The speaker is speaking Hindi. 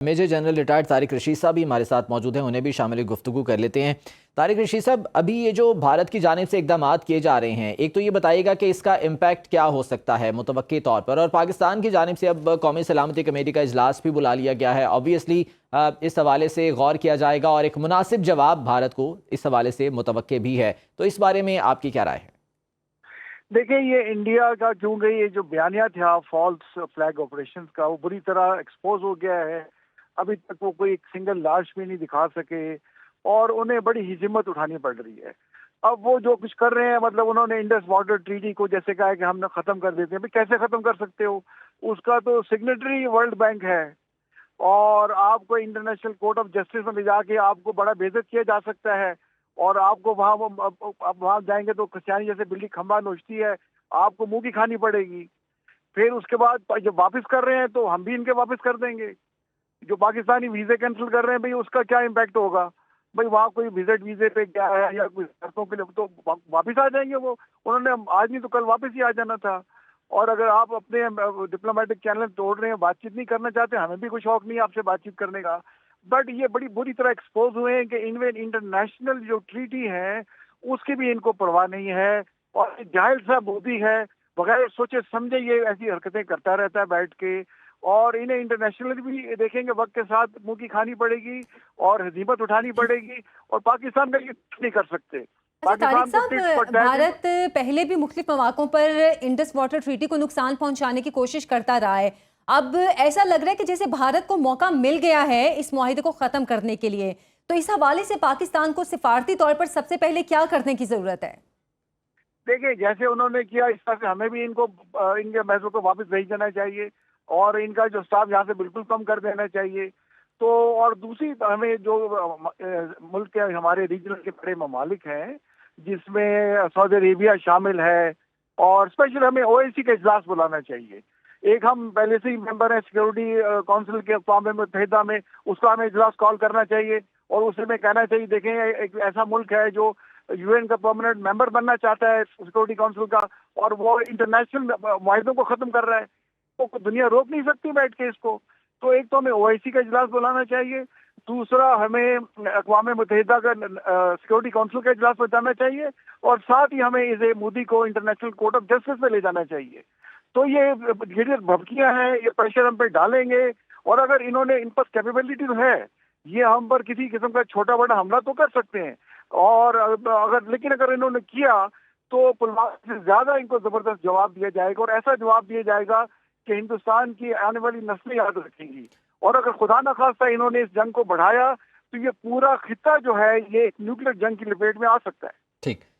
Major general retired Tariq Rashid साहब भी हमारे साथ मौजूद हैं, उन्हें भी शामिल गुफ्तगू कर लेते हैं। तारिक रशीद साहब, अभी ये जो भारत की जानिब से इकदाम किए जा रहे हैं, एक तो ये बताइएगा कि इसका इम्पैक्ट क्या हो सकता है मुतवक्की तौर पर, और पाकिस्तान की जानिब से अब कौमी सलामती कमेटी का इजलास भी बुला लिया गया है। ऑब्वियसली इस हवाले से गौर किया जाएगा और एक मुनासिब जवाब भारत को इस हवाले से मुतवक्के भी है। तो इस बारे में आपकी क्या राय है? देखिए, ये इंडिया का क्योंकि ये जो बयानिया था फॉल्स फ्लैग ऑपरेशंस का, वो बुरी तरह एक्सपोज हो गया है। अभी तक वो कोई एक सिंगल लाश भी नहीं दिखा सके और उन्हें बड़ी हिम्मत उठानी पड़ रही है। अब वो जो कुछ कर रहे हैं, मतलब उन्होंने इंडस वाटर ट्रीटी को जैसे कहा है कि हम खत्म कर देते हैं। भाई कैसे खत्म कर सकते हो? उसका तो सिग्नेटरी वर्ल्ड बैंक है और आपको इंटरनेशनल कोर्ट ऑफ जस्टिस में ले जाके आपको बड़ा बेइज्जत किया जा सकता है। और आपको वहाँ अब वहाँ जाएंगे तो क्रिश्चियानी जैसे बिल्ली खंबा नोचती है, आपको मुंह की खानी पड़ेगी। फिर उसके बाद जब वापस कर रहे हैं तो हम भी इनके वापस कर देंगे। जो पाकिस्तानी वीजे कैंसिल कर रहे हैं, भाई उसका क्या इम्पैक्ट होगा? भाई वहाँ कोई विजिट वीजे पे क्या है या कुछ शर्तों के लिए तो वापस आ जाएंगे वो। उन्होंने आज नहीं तो कल वापस ही आ जाना था। और अगर आप अपने डिप्लोमेटिक चैनल तोड़ रहे हैं, बातचीत नहीं करना चाहते, हमें भी कोई शौक नहीं है आपसे बातचीत करने का। बट ये बड़ी बुरी तरह एक्सपोज हुए हैं कि इनमें इंटरनेशनल जो ट्रीटी है उसकी भी इनको परवाह नहीं है। और जाहिल सा मोदी है, बगैर सोचे समझे ये ऐसी हरकतें करता रहता है बैठ के। और इन्हें इंटरनेशनल भी देखेंगे वक्त के साथ मुंह की खानी पड़ेगी और हिम्मत उठानी पड़ेगी। और पाकिस्तान का ये नहीं कर सकते। अच्छा तारिक पाकिस्तान को टिट फॉर साहब, टैट। भारत पहले भी मुख्तलिफ मौकों पर इंडस वाटर ट्रीटी को नुकसान पहुंचाने की कोशिश करता रहा है। अब ऐसा लग रहा है कि जैसे भारत को मौका मिल गया है इस मुआहिदे को खत्म करने के लिए, तो इस हवाले से पाकिस्तान को सिफारती तौर पर सबसे पहले क्या करने की जरूरत है? देखिए, जैसे उन्होंने किया इस तरह से हमें भी इनको इनके महलों को वापस भेज देना चाहिए और इनका जो स्टाफ यहाँ से बिल्कुल कम कर देना चाहिए। तो और दूसरी हमें जो मुल्क के हमारे रीजनल के बड़े ममालिक हैं, जिसमें सऊदी अरेबिया शामिल है, और स्पेशल हमें ओआईसी का इजलास बुलाना चाहिए। एक हम पहले से ही मेंबर हैं सिक्योरिटी काउंसिल के अक़वाम मुत्तहिदा में, उसका हमें इजलास कॉल करना चाहिए और उसे में कहना चाहिए देखें एक ऐसा मुल्क है जो यूएन का परमानेंट मेंबर बनना चाहता है सिक्योरिटी काउंसिल का, और वो इंटरनेशनल मुआहिदों को खत्म कर रहा है, तो दुनिया रोक नहीं सकती बैठ के इसको। तो एक तो हमें ओआईसी का इजलास बुलाना चाहिए, दूसरा हमें अक़वाम मुत्तहिदा का सिक्योरिटी काउंसिल का इजलास बुलाना चाहिए, और साथ ही हमें इसे मोदी को इंटरनेशनल कोर्ट ऑफ जस्टिस में ले जाना चाहिए। तो ये भभकियां हैं, ये प्रेशर हम पे डालेंगे। और अगर इन्होंने इन पर कैपेबिलिटी तो है, ये हम पर किसी किस्म का छोटा बड़ा हमला तो कर सकते हैं। और लेकिन अगर इन्होंने किया तो पुलवामा से ज्यादा इनको जबरदस्त जवाब दिया जाएगा, और ऐसा जवाब दिया जाएगा कि हिंदुस्तान की आने वाली नस्लें याद रखेंगी। और अगर खुदा न खास्ता इन्होंने इस जंग को बढ़ाया तो ये पूरा खित्ता जो है ये एक न्यूक्लियर जंग की लपेट में आ सकता है। ठीक।